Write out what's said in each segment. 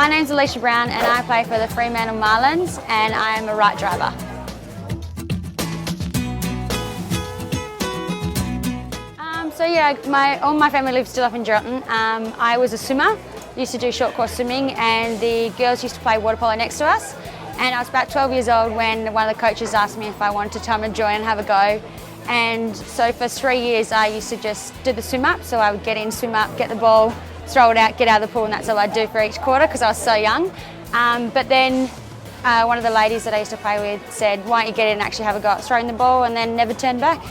My name's Eliesha Browne and I play for the Fremantle Marlins and I am a right driver. All my family lives still up in Geraldton. I was a swimmer, used to do short course swimming, and the girls used to play water polo next to us. And I was about 12 years old when one of the coaches asked me if I wanted to come and join and have a go. And so for 3 years I used to just do the swim up. So I would get in, swim up, get the ball, throw it out, get out of the pool, and that's all I'd do for each quarter because I was so young. But then one of the ladies that I used to play with said, why don't you get in and actually have a go at throwing the ball, and then never turned back.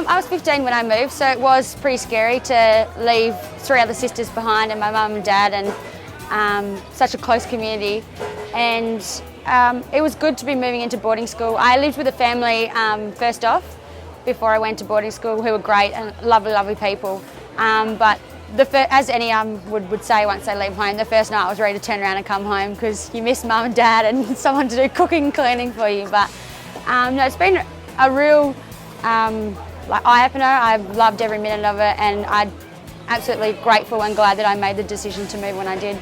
I was 15 when I moved, so it was pretty scary to leave 3 other sisters behind and my mum and dad and such a close community. And it was good to be moving into boarding school. I lived with a family first off before I went to boarding school who were great and lovely, lovely people. But as any would say once they leave home, the first night I was ready to turn around and come home because you miss mum and dad and someone to do cooking and cleaning for you. But no, it's been a real eye-opener. I've loved every minute of it and I'm absolutely grateful and glad that I made the decision to move when I did.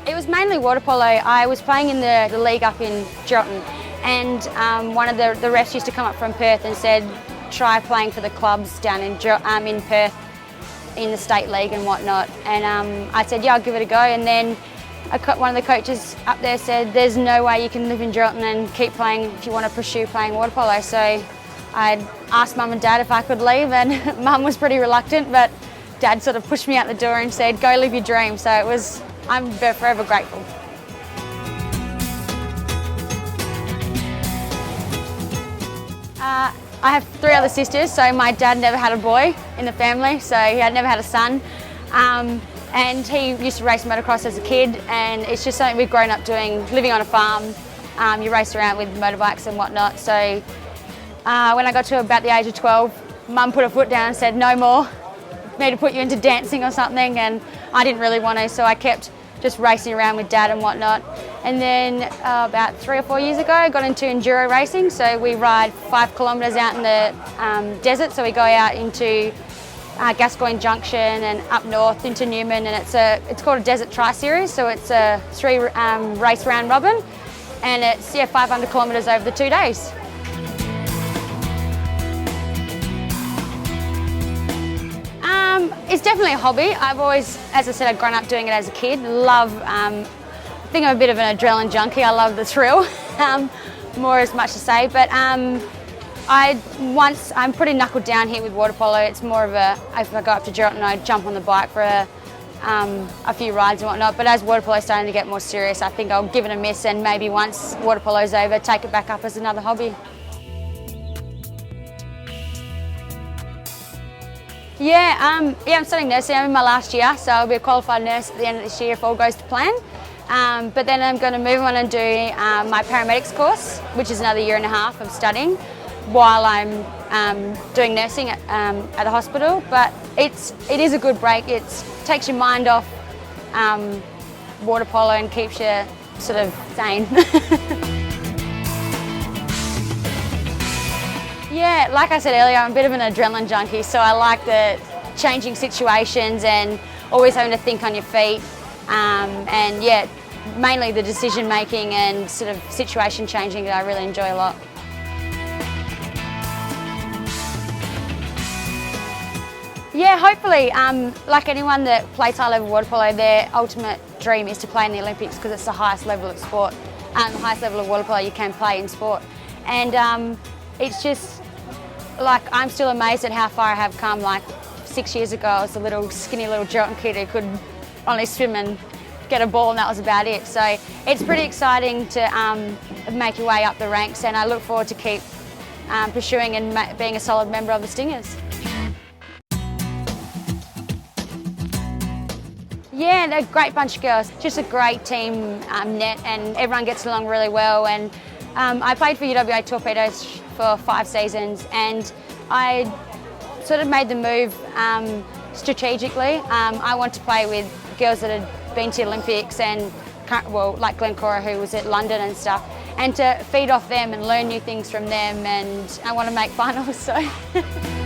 It was mainly water polo. I was playing in the league up in Geraldton, and one of the refs used to come up from Perth and said, try playing for the clubs down in Perth in the state league and whatnot. And I said, yeah, I'll give it a go. And then one of the coaches up there said, there's no way you can live in Geraldton and keep playing if you want to pursue playing water polo. So I asked mum and dad if I could leave, and mum was pretty reluctant, but dad sort of pushed me out the door and said, go live your dream. So I'm forever grateful. I have 3 other sisters, so my dad never had a boy in the family, so he had never had a son. And he used to race motocross as a kid, and it's just something we've grown up doing, living on a farm. You race around with motorbikes and whatnot. So when I got to about the age of 12, mum put her foot down and said, no more, me to put you into dancing or something, and I didn't really want to, so I kept just racing around with dad and whatnot. And then about 3 or 4 years ago, I got into enduro racing. So we ride 5 kilometres out in the desert. So we go out into Gascoyne Junction and up north into Newman, and it's called a Desert Tri-Series. So it's a 3 race round robin, and it's 500 kilometres over the 2 days. It's definitely a hobby. I've always, as I said, I've grown up doing it as a kid. I think I'm a bit of an adrenaline junkie. I love the thrill, more as much to say. But I'm pretty knuckled down here with water polo. It's more of if I go up to Geraldton, I jump on the bike for a few rides and whatnot. But as water polo is starting to get more serious, I think I'll give it a miss, and maybe once water polo's over, take it back up as another hobby. I'm studying nursing. I'm in my last year, so I'll be a qualified nurse at the end of this year if all goes to plan. But then I'm going to move on and do my paramedics course, which is another 1.5 years of studying while I'm doing nursing at the hospital. But it is a good break. It takes your mind off water polo and keeps you sort of sane. Yeah, like I said earlier, I'm a bit of an adrenaline junkie, so I like the changing situations and always having to think on your feet. And yeah, mainly the decision making and sort of situation changing that I really enjoy a lot. Yeah, hopefully, like anyone that plays high level water polo, their ultimate dream is to play in the Olympics because it's the highest level of sport, the highest level of water polo you can play in sport. And it's just, like, I'm still amazed at how far I have come. Like 6 years ago, I was a skinny little Geraldton kid who could only swim and get a ball, and that was about it. So it's pretty exciting to make your way up the ranks, and I look forward to keep pursuing and being a solid member of the Stingers. Yeah, they're a great bunch of girls. Just a great team net, and everyone gets along really well. And I played for UWA Torpedoes for 5 seasons, and I sort of made the move strategically. I want to play with girls that had been to the Olympics and, well, like Glencora, who was at London and stuff. and to feed off them and learn new things from them, and I want to make finals. So.